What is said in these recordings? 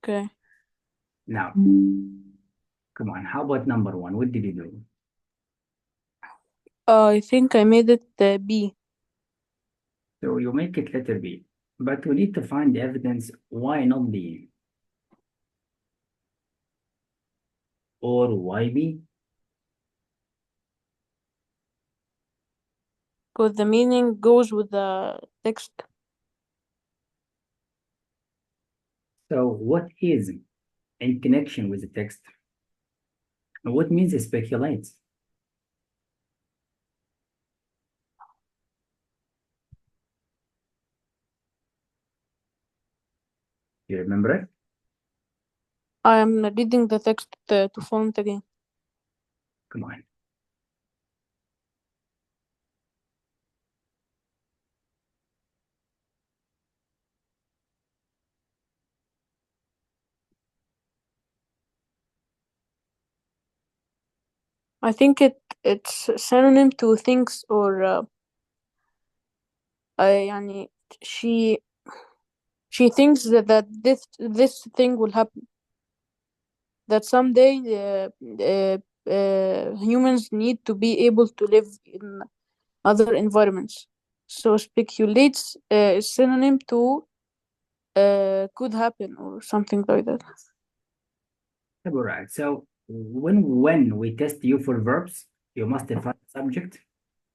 Okay. Now, come on, how about number one? What did you do? I think I made it B. So you make it letter B, but we need to find evidence why not B or why B. Because the meaning goes with the text. So what is in connection with the text? What means it speculates? You remember it? I am reading the text to find it again. Come on. I think it's synonym to things or يعني she thinks that this thing will happen, that someday humans need to be able to live in other environments. So speculates is synonym to could happen or something like that. All right. So when we test you for verbs, you must define subject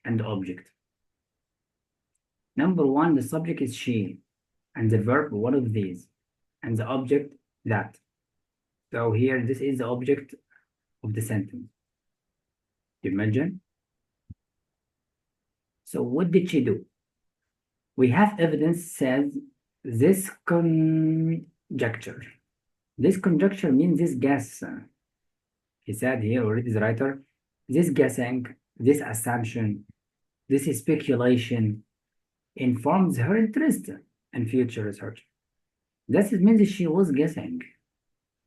and object. Number one, the subject is she, and the verb one of these, and the object that. So here, this is the object of the sentence. Imagine. So what did she do? We have evidence says this conjecture. This conjecture means this guess. He said here already, the writer, this guessing, this assumption, this speculation informs her interest in future research. That means she was guessing,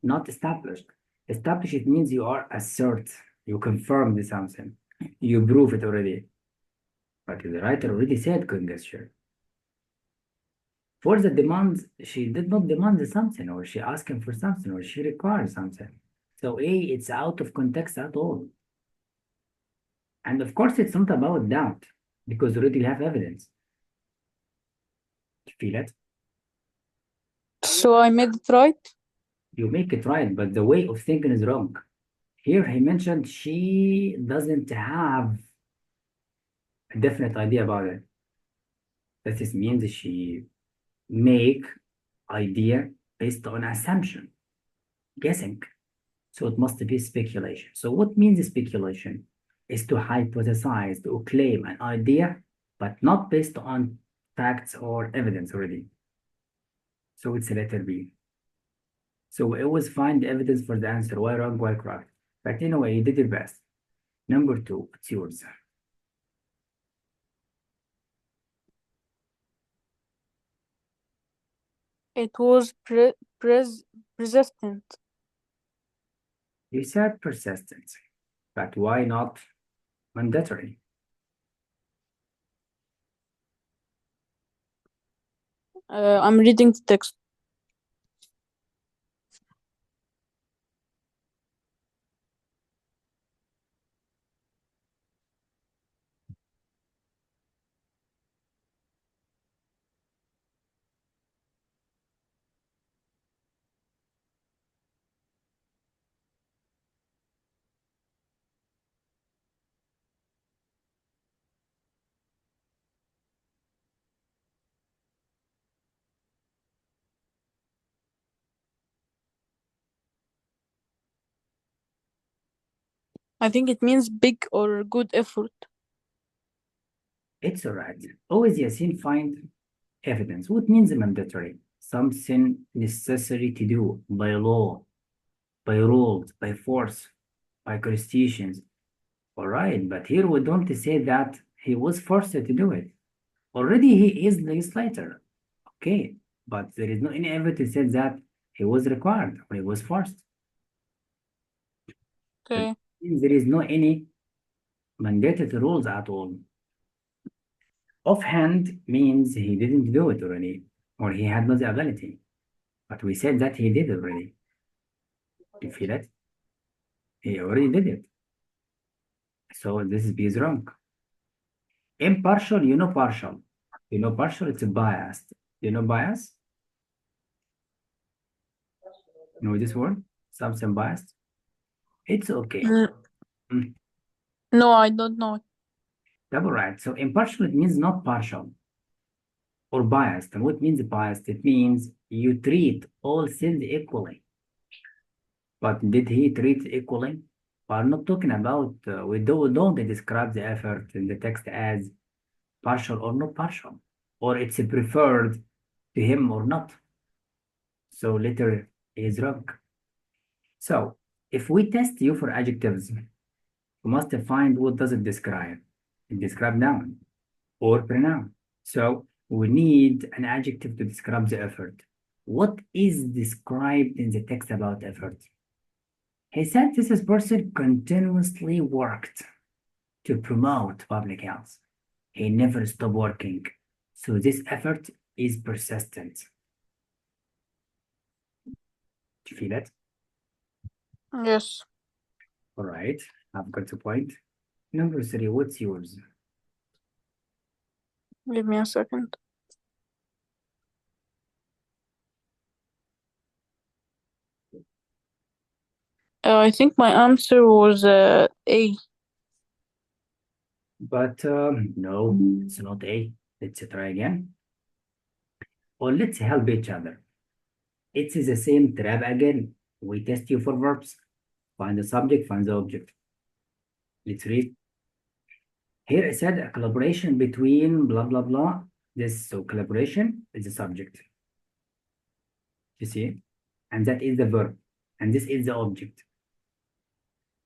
not established. Established it means you are assert, you confirm something, you prove it already. But the writer already said conjecture. For the demands, she did not demand something, or she asking for something, or she requires something. So A, it's out of context at all. And of course, it's not about doubt, because you already have evidence. You feel it? So I made it right. You make it right, but the way of thinking is wrong. Here he mentioned she doesn't have a definite idea about it. That just means she make idea based on assumption, guessing. So it must be speculation. So what means speculation? Is to hypothesize, to claim an idea, but not based on facts or evidence already. So it's a letter B. So we always find evidence for the answer, why wrong, why correct. But anyway, you did your best. Number two, it's yours. It was persistent. You said persistence, but why not mandatory? I'm reading the text. I think it means big or good effort. It's all right. Always Yasin find evidence. What means mandatory? Something necessary to do by law, by rules, by force, by constitutions. All right, but here we don't say that he was forced to do it. Already he is legislator. Okay, but there is no any evidence that said that he was required or he was forced. Okay. There is no any mandated rules at all. Offhand means he didn't do it already, or he had not the ability. But we said that he did already. You feel it? He already did it. So this is B is wrong. Impartial, you know partial. You know partial, it's biased. You know bias? You know this word? Something biased? It's okay. Mm, Mm, no, I don't know. double right. So impartial, it means not partial or biased. And what means biased? It means you treat all cells equally. But did he treat equally? We're not talking about, don't describe the effort in the text as partial or not partial, or it's preferred to him or not. So letter is wrong. So if we test you for adjectives, we must find what does it describe. It describes noun or pronoun. So we need an adjective to describe the effort. What is described in the text about effort? He said this person continuously worked to promote public health. He never stopped working. So this effort is persistent. Do you feel it? Yes. All right, I've got a point. Number three, what's yours? Give me a second. I think my answer was A. But no, it's not A. Let's try again. Or let's help each other. It's the same trap again. We test you for verbs. Find the subject, find the object. Let's read. Here it said a collaboration between blah blah blah. This so collaboration is the subject. You see? And that is the verb. And this is the object.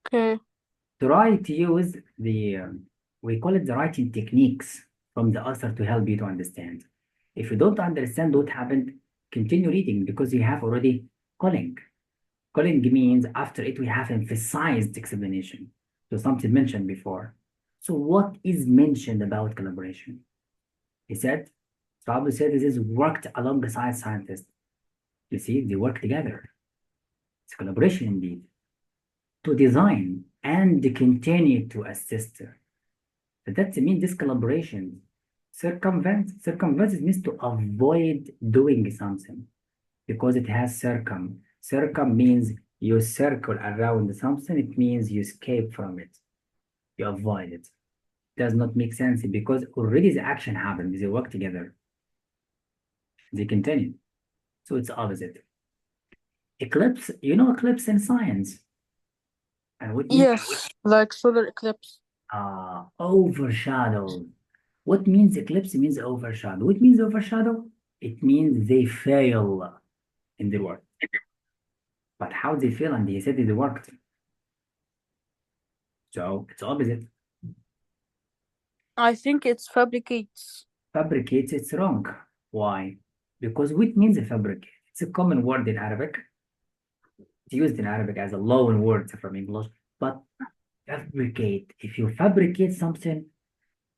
Okay. Try to use the we call it the writing techniques from the author to help you to understand. If you don't understand what happened, continue reading because you have already calling. Calling means after it we have emphasized explanation. So something mentioned before. So what is mentioned about collaboration? He said, Strabo said this is worked alongside scientists. You see, they work together. It's collaboration indeed. To design and continue to assist. That means this collaboration. Circumvent means to avoid doing something because it has circum. Circum means you circle around something, it means you escape from it, you avoid it. Does not make sense because already the action happened, they work together, they continue. So it's opposite. Eclipse, you know eclipse in science. And what means Yes, like solar eclipse. overshadow. What means eclipse means overshadow. What means overshadow? It means they fail in their work. But how they fail and they said they worked. So it's opposite. I think it's fabricates. Fabricates, it's wrong. Why? Because what means fabricate? It's a common word in Arabic. It's used in Arabic as a loan word from English. But fabricate, if you fabricate something,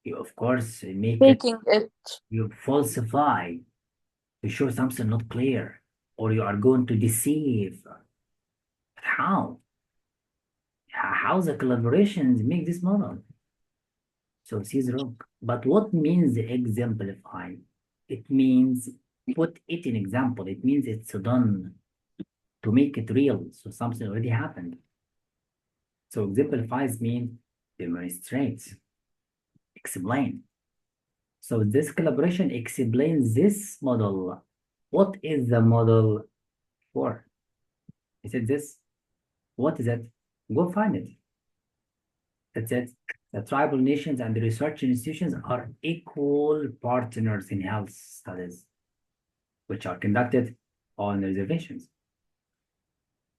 you of course make it, Faking it. you falsify to show something not clear, or you are going to deceive. But how? How the collaborations make this model? So she's wrong. But what means exemplify? It means put it in example. It means it's done to make it real. So something already happened. So exemplifies means demonstrates, explain. So this collaboration explains this model. What is the model for? Is it this? What is it? Go find it. That's it. The tribal nations and the research institutions are equal partners in health studies, which are conducted on reservations.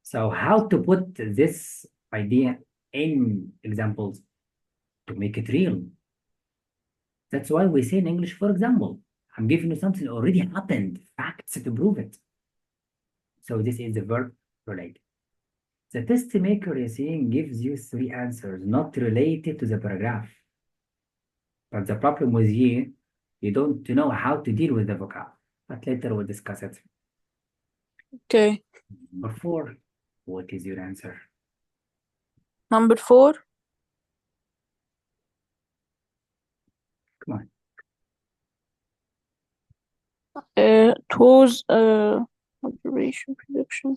So how to put this idea in examples to make it real? That's why we say in English, for example, I'm giving you something already happened, facts to prove it. So this is the verb relate. The test maker is saying gives you three answers not related to the paragraph. But the problem with you don't know how to deal with the vocab. But later we'll discuss it. Okay. Number four, what is your answer? Number four, Come on. it was observation prediction.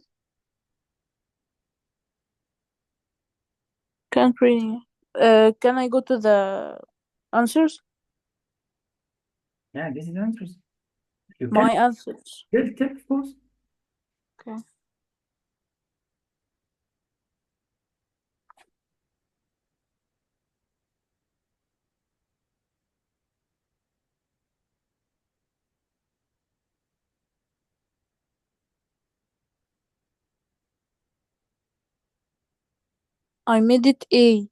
Can't really. Can I go to the answers? Yeah, this is answers. You can My answers. tell, of course. Okay. I made it A.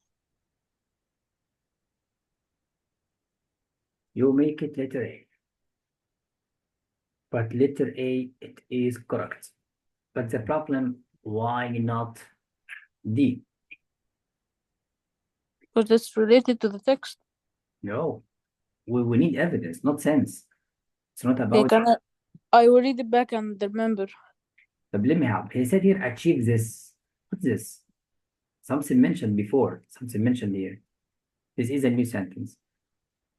You make it letter A. But letter A, it is correct. But the problem, why not D? Because it's related to the text. No, we need evidence, not sense. It's not Okay, about. I will read it back and remember. But let me help. He said here, achieve this. What's this? Something mentioned before, something mentioned here. This is a new sentence.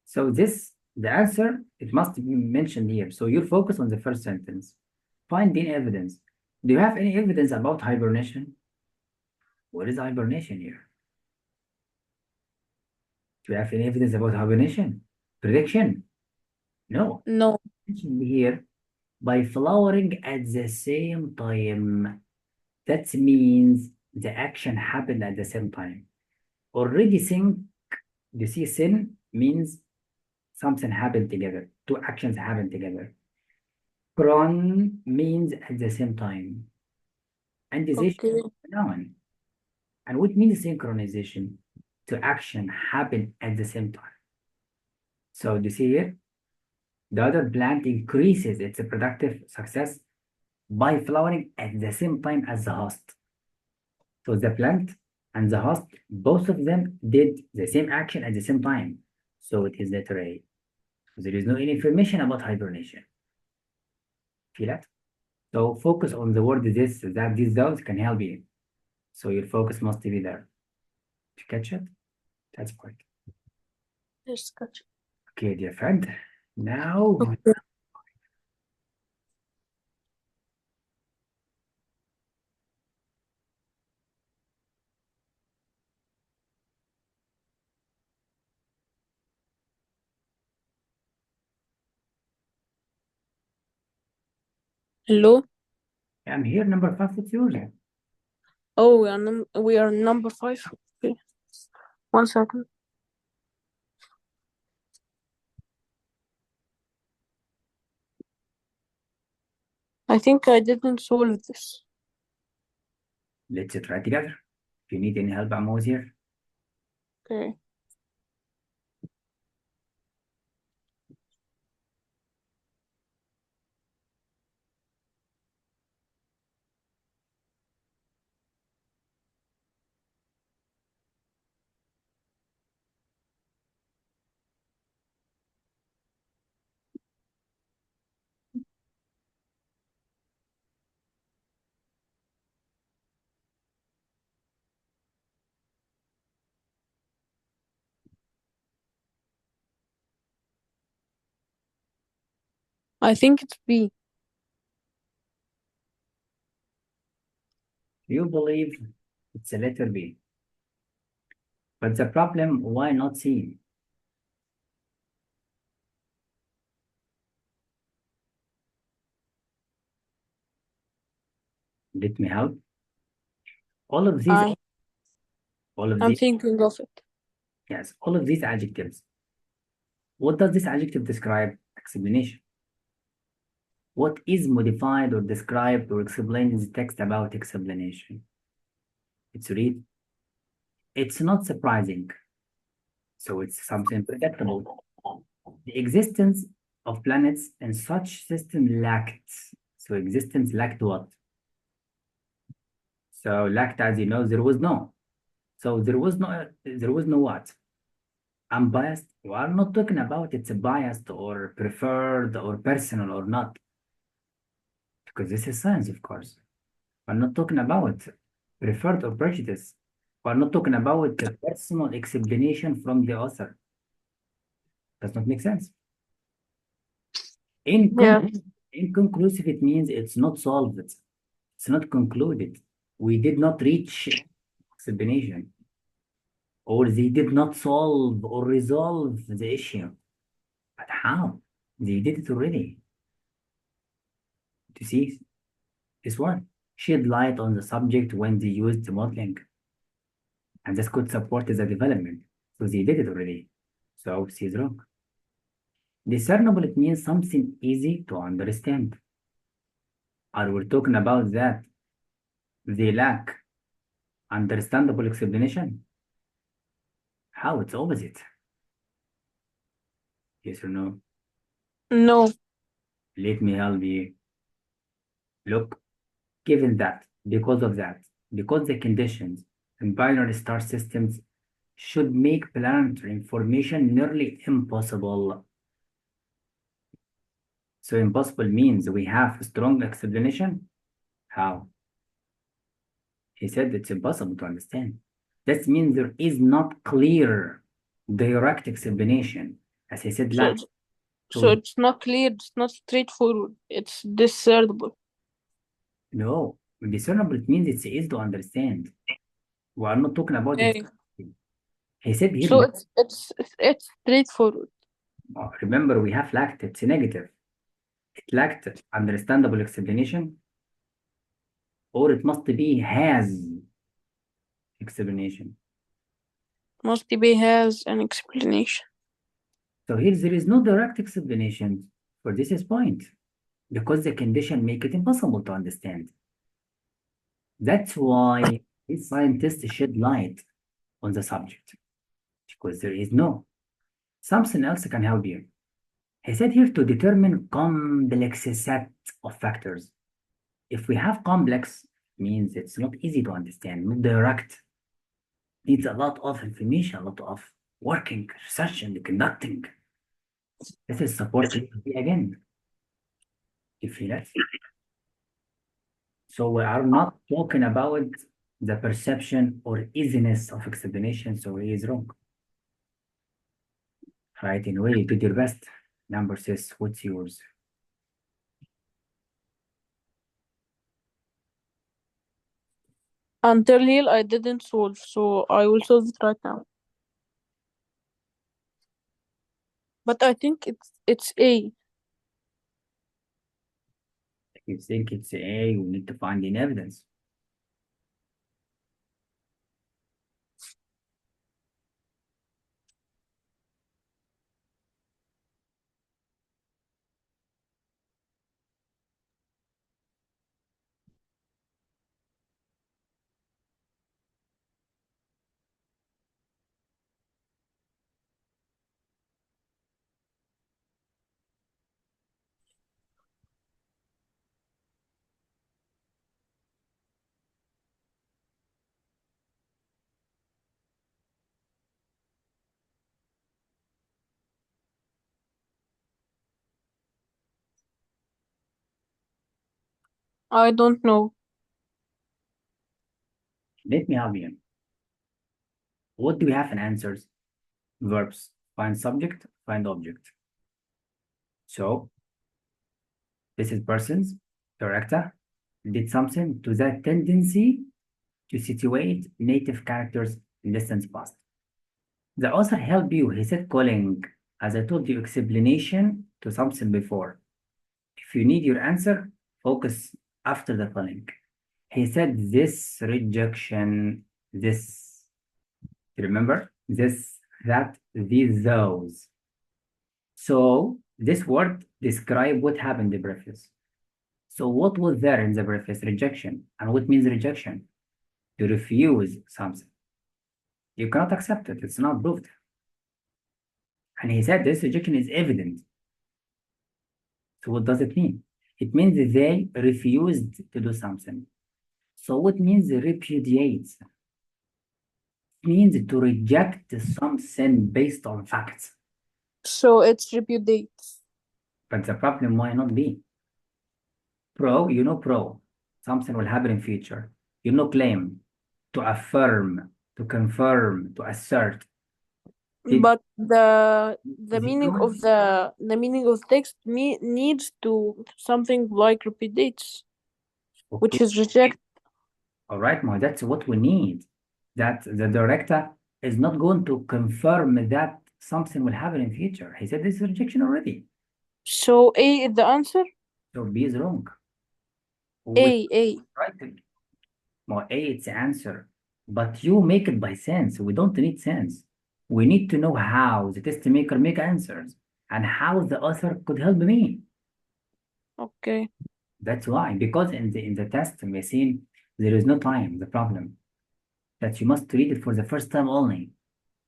So this, the answer, it must be mentioned here. So you focus on the first sentence. Find any evidence. Do you have any evidence about hibernation? What is hibernation here? Do you have any evidence about hibernation? Prediction? No. No. Mentioned here by flowering at the same time. That means the action happened at the same time. Already sync, you see, sin means something happened together. Two actions happened together. Chron means at the same time. Andization Okay. noun. And what means synchronization? To action happen at the same time. So do you see here? The other plant increases its productive success by flowering at the same time as the host. So the plant and the host, both of them did the same action at the same time. So it is letter A. There is no any information about hibernation. Feel that? So focus on the word this, that, these, those can help you. So your focus must be there. To catch it? That's great. Yes, gotcha. Okay, dear friend. Now, Okay. Hello. I'm here, number 5, what's yours? Oh, we are number five. Okay. 1 second. I think I didn't solve this. Let's try together. If you need any help, I'm always here. Okay. I think it's B. You believe it's a letter B. But the problem, why not C? Let me help. All of these, I all of I'm these, thinking of it. yes, all of these adjectives. What does this adjective describe? Explanation. What is modified or described or explained in the text about explanation? It's read. It's not surprising. So it's something predictable. The existence of planets in such system lacked. So existence lacked what? So lacked, as you know, there was no. So there was no what? Unbiased. We are not talking about it's biased or preferred or personal or not. because this is science, of course. We're not talking about preferred or prejudice. We're not talking about the personal explanation from the author. Does not make sense. Yeah. Inconclusive, it means it's not solved. It's not concluded. We did not reach explanation, or they did not solve or resolve the issue. But how? They did it already. You see, this one shed light on the subject when they used modeling, and this could support the development. So they did it already. So she's wrong. Discernible, it means something easy to understand. Are we talking about that they lack understandable explanation? How? It's opposite. Yes or no? No. Let me help you. Look, given that, because the conditions in binary star systems should make planetary information nearly impossible. So impossible means we have a strong explanation. How? He said it's impossible to understand. That means there is not clear, direct explanation. As I said So last, it's, so so it's not clear. It's not straightforward. It's discernible. no, discernible it means it's easy to understand. We are not talking about it. Okay. He said here, So it's straightforward. remember we have lacked, it's negative. It lacked understandable explanation, or it must be has explanation. Must be has an explanation. So here there is no direct explanation for this point because the condition make it impossible to understand. That's why these scientists shed light on the subject because there is no something else can help you. He said here to determine complex set of factors. If we have complex, means it's not easy to understand, not direct. Needs a lot of information, a lot of working, research, and conducting. This is supported again. You feel it? So we are not talking about the perception or easiness of explanation, so he is wrong. Right, in a way, you did your best. Number says, what's yours? Until here, I didn't solve, so I will solve it right now. But I think it's A. If you think it's A, we need to find in evidence. I don't know. Let me help you. What do we have in answers? Verbs. Find subject, find object. So this is persons, character, did something to that tendency to situate native characters in distance past. The author helped you, he said calling, as I told you, explanation to something before. If you need your answer, focus after the calling. He said this rejection, this, remember? This, that, these, those. So this word describe what happened in the preface. So what was there in the preface? Rejection. And what means rejection? To refuse something. You cannot accept it. It's not proved. And he said this rejection is evident. So what does it mean? It means that they refused to do something. So what means repudiate? It means to reject something based on facts. So it's repudiate. But the problem might not be. Pro, something will happen in future. Claim, to affirm, to confirm, to assert. Did But the is it meaning wrong? of the meaning of text needs to something like repeat dates, Okay, which is reject. all right, ma, that's what we need. That the director is not going to confirm that something will happen in future. He said this is rejection already. So A is the answer. So B is wrong. With A. right, ma, A it's the answer. But you make it by sense. We don't need sense. We need to know how the test maker make answers and how the author could help me. Okay. That's why, because in the test machine, there is no time. The problem that you must read it for the first time only.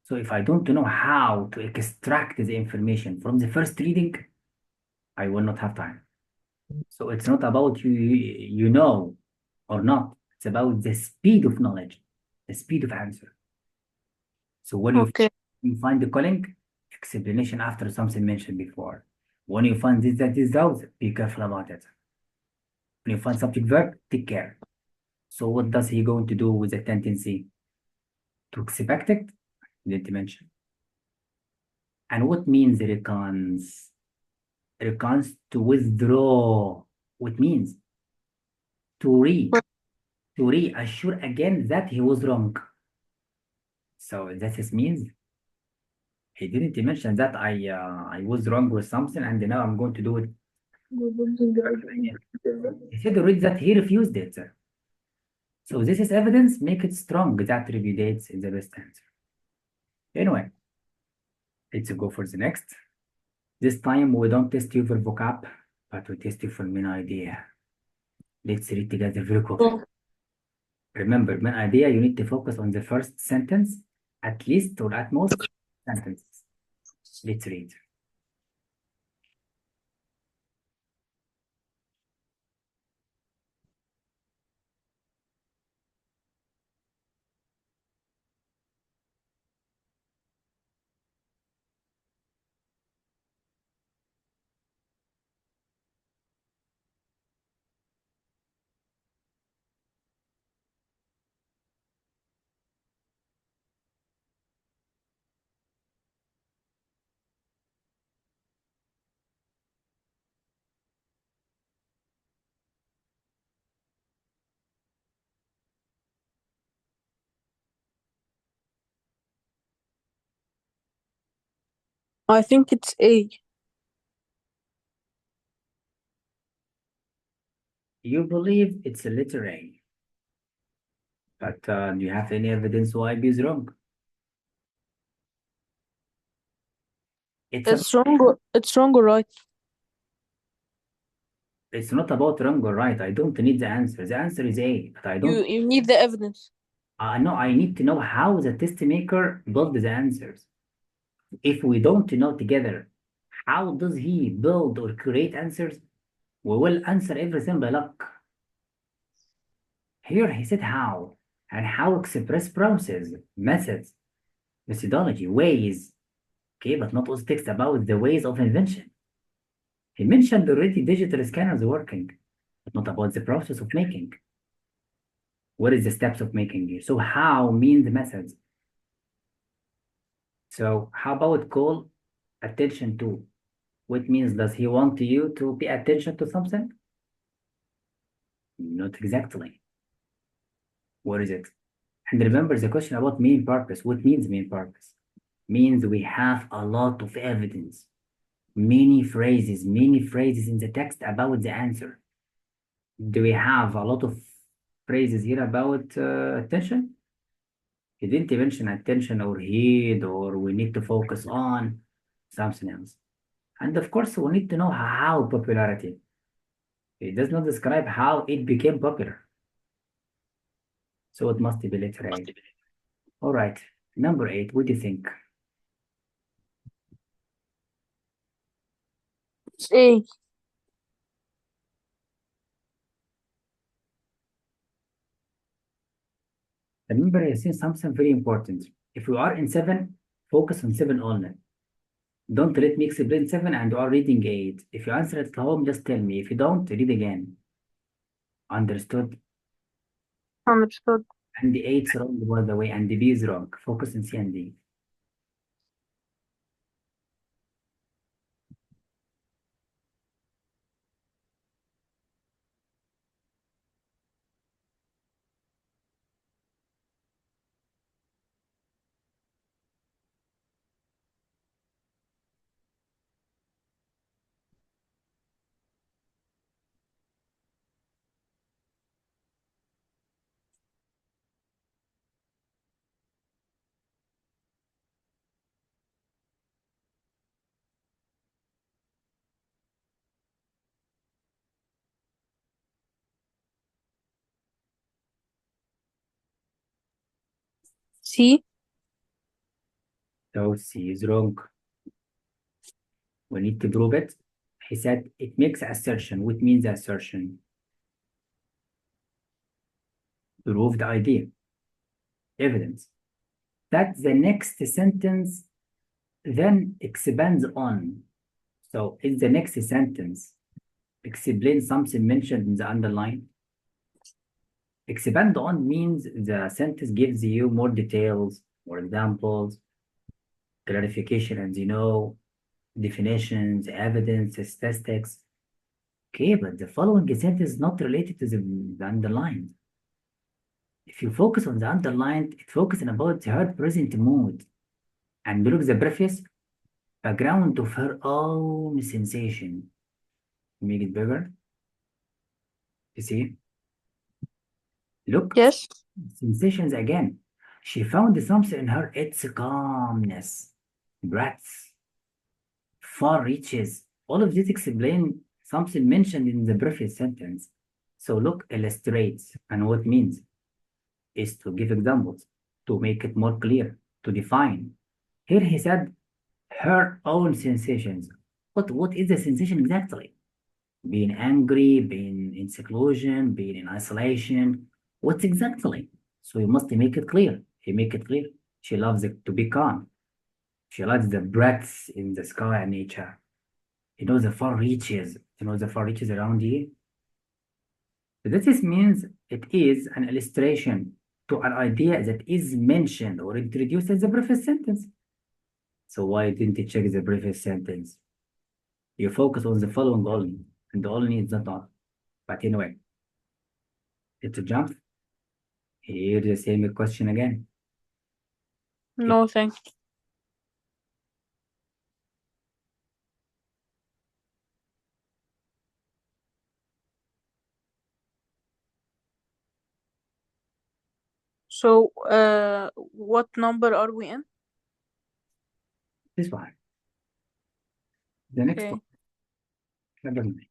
So if I don't know how to extract the information from the first reading, I will not have time. So it's not about you know or not. It's about the speed of knowledge, the speed of answer. So when Okay. you find the calling, explanation after something mentioned before. When you find this, that is out, be careful about it. When you find subject verb, take care. So what does he going to do with the tendency? To expect it? Didn't mention. And what means recons? Recons to withdraw. What means? To to reassure again that he was wrong. So that is means he didn't mention that I was wrong with something and now I'm going to do it again. He said already that he refused it. So this is evidence, make it strong that repudiates is the best answer. Anyway, let's go for the next. This time we don't test you for vocab, but we test you for main idea. Let's read together very quickly. Oh, Remember, main idea, you need to focus on the first sentence, at least or at most sentences. Let's read. I think it's A. You believe it's a letter A, but do you have any evidence why B is wrong? It's a, It's wrong or right. it's not about wrong or right. I don't need the answer. The answer is A, but I don't. You need the evidence. No, I need to know how the test maker built the answers. If we don't know together, how does he build or create answers? We will answer everything by luck. Here he said how, and how express process, methods, methodology, ways. Okay, but not all text about the ways of invention. He mentioned already digital scanners working, but not about the process of making. What is the steps of making here? So how means methods. So how about call attention to? What means does he want you to pay attention to something? Not exactly. What is it? And remember the question about main purpose. What means main purpose? Means we have a lot of evidence, many phrases in the text about the answer. Do we have a lot of phrases here about attention? He didn't mention attention or heed or we need to focus on something else. And of course, we need to know how popularity. It does not describe how it became popular. So it must be letter A. All right, number 8, what do you think? It's A. Remember, I see something very important. If we are in 7, focus on 7 only. Don't let me explain 7 and you are reading 8. If you answer at home, just tell me. If you don't, read again. Understood. Understood. And the A is wrong, by the way, and the B is wrong. Focus on C and D. C. So C is wrong. We need to prove it. He said it makes assertion. What means assertion? Prove the idea. Evidence. That the next sentence then expands on. So is the next sentence explain something mentioned in the underline? Expand on means the sentence gives you more details, more examples, clarification, and definitions, evidence, statistics. Okay, but the following sentence is not related to the underlined. If you focus on the underlined, it focuses about her present mood and look the preface, background of her own sensation. Make it bigger. You see? Look, Yes. sensations again. She found something in her, its calmness, breaths, far reaches. All of this explain something mentioned in the previous sentence. So look illustrates, and what it means is to give examples, to make it more clear, to define. Here he said her own sensations. But what is the sensation exactly? Being angry, being in seclusion, being in isolation. What exactly? So you must make it clear. He make it clear. She loves it to be calm. She likes the breaths in the sky and nature. The far reaches. The far reaches around you. So this means it is an illustration to an idea that is mentioned or introduced in the previous sentence. So why didn't you check the previous sentence? You focus on the following only, and the only is not on. But anyway, it's a jump. Here the same question again. No, thank you. So, what number are we in? This one. The next Okay. one. Number 9.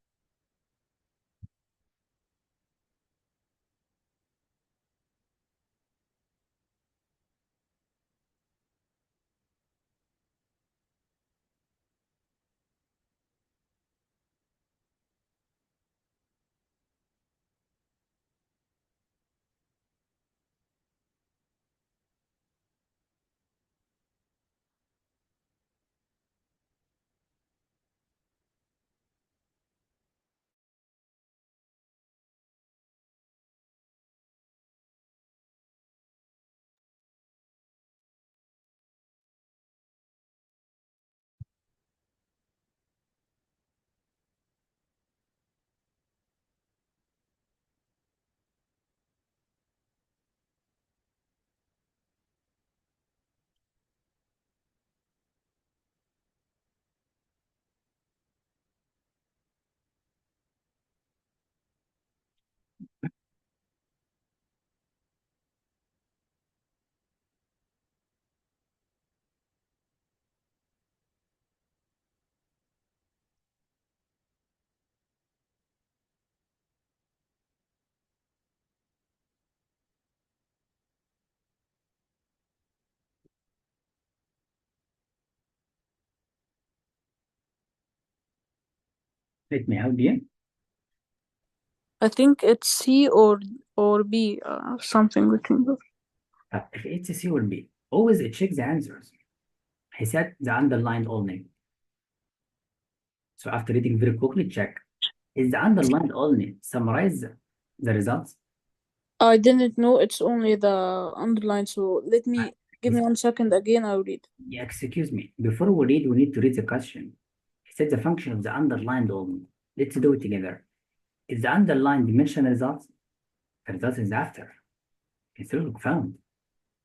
Let me help you. I think it's C or B, something between those. If it's a C or B, always check the answers. He said the underlined only. So after reading very quickly, check. Is the underlined only summarize the results. I didn't know it's only the underline, so give me 1 second again, I'll read. Yeah, excuse me. Before we read, we need to read the question. He said the function of the underlined element. Let's do it together. Is the underlined dimension results? The result is after. It's really found.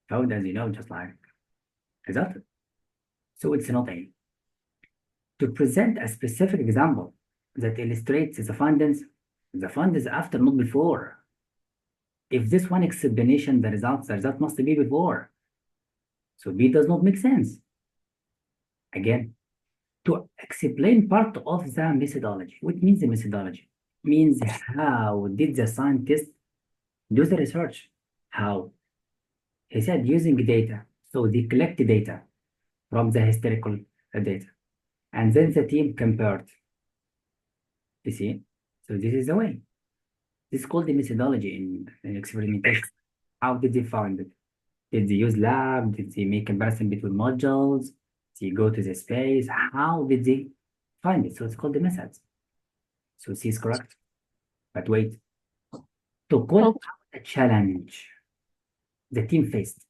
Found, as you know, just like result. So it's not A. To present a specific example that illustrates the findings after, not before. If this one explanation, the result must be before. So B does not make sense. Again, to explain part of the methodology. What means the methodology? Means how did the scientist do the research? How? He said using data. So they collect data from the historical data. And then the team compared. You see? So this is the way. This is called the methodology in experimentation. How did they find it? Did they use lab? Did they make comparison between modules? Did they go to the space? How did they find it? So it's called the methods. So C is correct. But wait, to call Okay. out a challenge the team faced.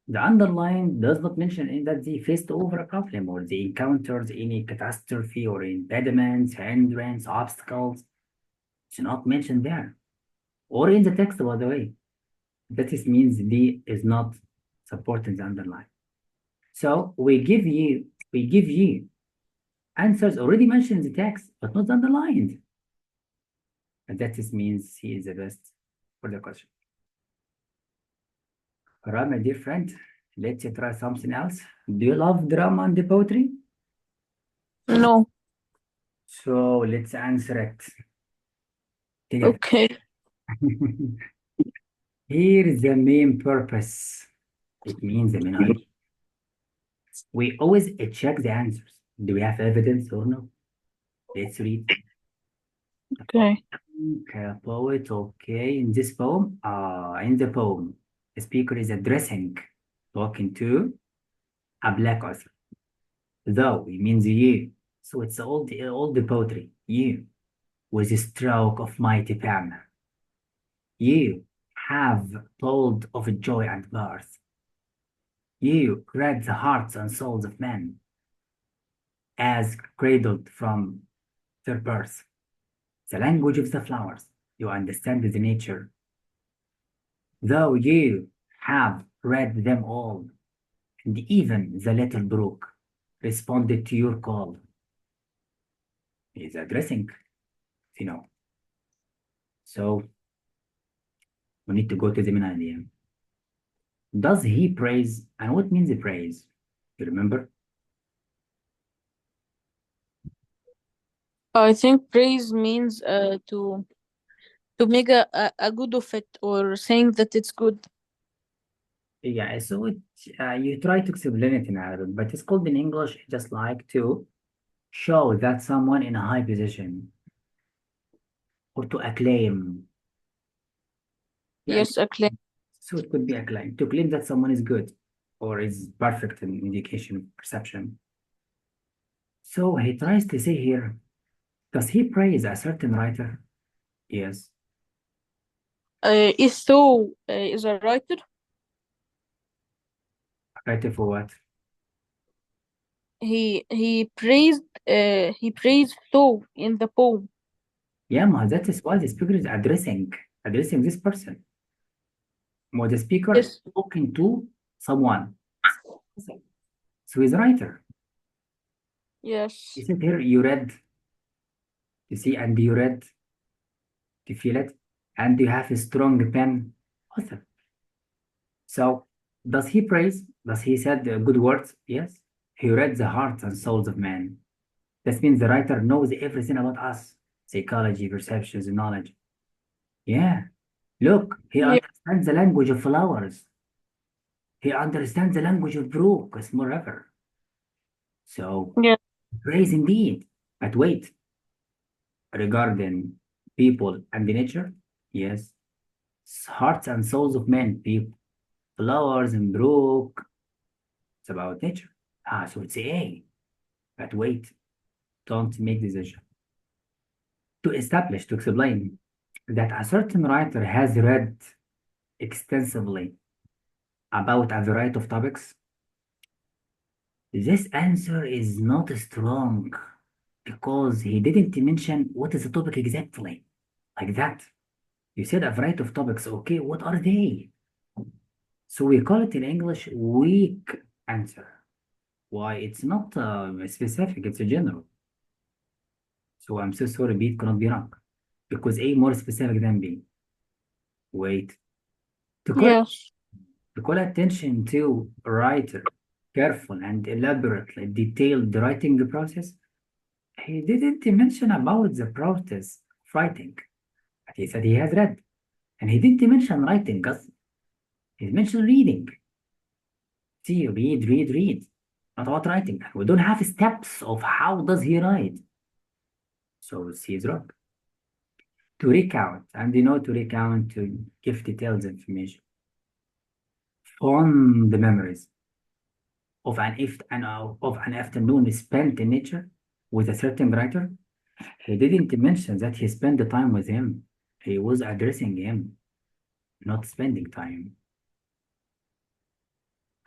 The underline does not mention that they faced over a problem or they encountered any catastrophe or impediments, hindrance, obstacles. It's not mentioned there. Or in the text, by the way. That is means D is not supporting the underline. So we give you answers already mentioned in the text, but not underlined. And that is means C is the best for the question. All right, my dear friend, let's try something else. Do you love drama and the poetry? No. So let's answer it together. Okay. Here is the main purpose. It means the main idea. We always check the answers. Do we have evidence or no? Let's read. Okay. Okay, poet, okay. In this poem, in the poem, the speaker is addressing, talking to a black author. Though it means you. So it's all the poetry. You, with a stroke of mighty pen. You have told of joy and birth. You read the hearts and souls of men as cradled from their birth. The language of the flowers. You understand the nature. Though you have read them all, and even the little brook responded to your call. He is addressing, you know. So we need to go to the main idea. Does he praise? And what means the praise? You remember? I think praise means to make a good of it or saying that it's good. Yeah, so you try to explain it in Arabic, but it's called in English just like to show that someone in a high position or to acclaim. Yeah, Yes, a claim. so it could be acclaim to claim that someone is good or is perfect in education perception. So he tries to say here, does he praise a certain writer? Yes. Isto is a writer. Writer for what? He praised Tho in the poem. Yeah, ma, that is why the speaker is addressing this person. More the speaker Yes. talking to someone. So he's a writer. He Yes. said here, you read, you see, and you read, you feel it, and you have a strong pen. Awesome. So does he praise? Does he said good words? Yes. He read the hearts and souls of man. That means the writer knows everything about us, psychology, perceptions, and knowledge. Yeah. Look, he Yeah. understands the language of flowers. He understands the language of brook, a small river. So Yeah. praise indeed. But wait, regarding people and the nature, yes, hearts and souls of men, people, flowers and brook, it's about nature. So it's A. But wait, don't make decision. To establish, to explain. that a certain writer has read extensively about a variety of topics? This answer is not strong because he didn't mention what is the topic exactly. Like that. You said a variety of topics. Okay, what are they? So we call it in English weak answer. Why? It's not specific, it's a general. So I'm so sorry, B cannot be wrong because A more specific than B. Wait. To call, Yes. to call attention to a writer, careful and elaborately detailed writing process, he didn't mention about the process of writing. But he said he has read. And he didn't mention writing, because he mentioned reading. See, read, read, read. Not about writing. We don't have steps of how does he write. So C is wrong. To recount, and to recount to give details information. Fond memories of an afternoon spent in nature with a certain writer. He didn't mention that he spent the time with him. He was addressing him, not spending time.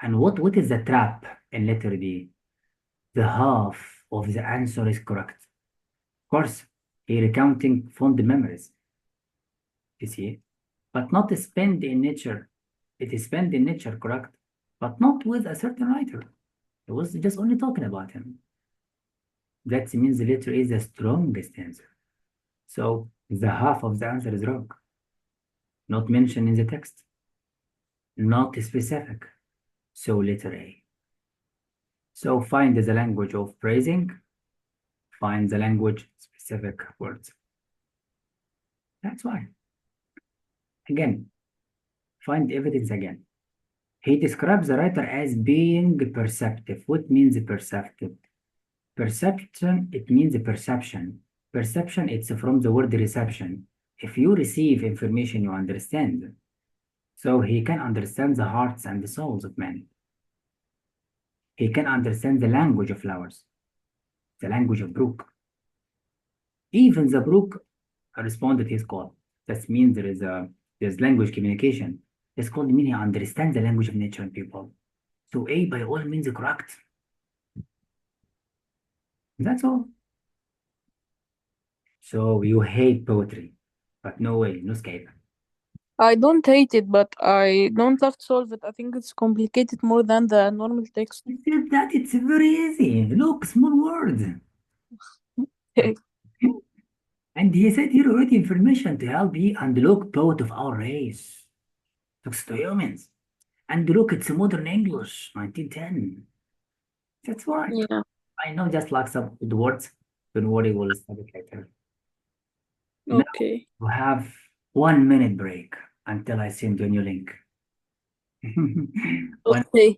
And what is the trap in letter D? The half of the answer is correct. Of course, he recounting fond memories, you see, but not spend in nature. It is spend in nature, correct, but not with a certain writer. It was just only talking about him. That means the letter is the strongest answer. So the half of the answer is wrong. Not mentioned in the text. Not specific. So letter A. So find the language of praising. Find the language specific words. That's why. Again, find evidence again. He describes the writer as being perceptive. What means perceptive? Perception, it means perception. Perception, it's from the word reception. If you receive information, you understand. So he can understand the hearts and the souls of men. He can understand the language of flowers, the language of brook. Even the brook responded his call. That means there's language communication. It's called meaning understand the language of nature and people. So A by all means correct. That's all. So you hate poetry, but no way, no escape. I don't hate it, but I don't love to solve it. I think it's complicated more than the normal text. He said that it's very easy. Look, small word. And he said here already information to help you unlock both of our race. Talks to humans. And look, it's modern English, 1910. That's why. Yeah. I know just like some the words. Don't worry, we'll study it later. Now Okay. we have 1 minute break until I send you a new link. One Okay.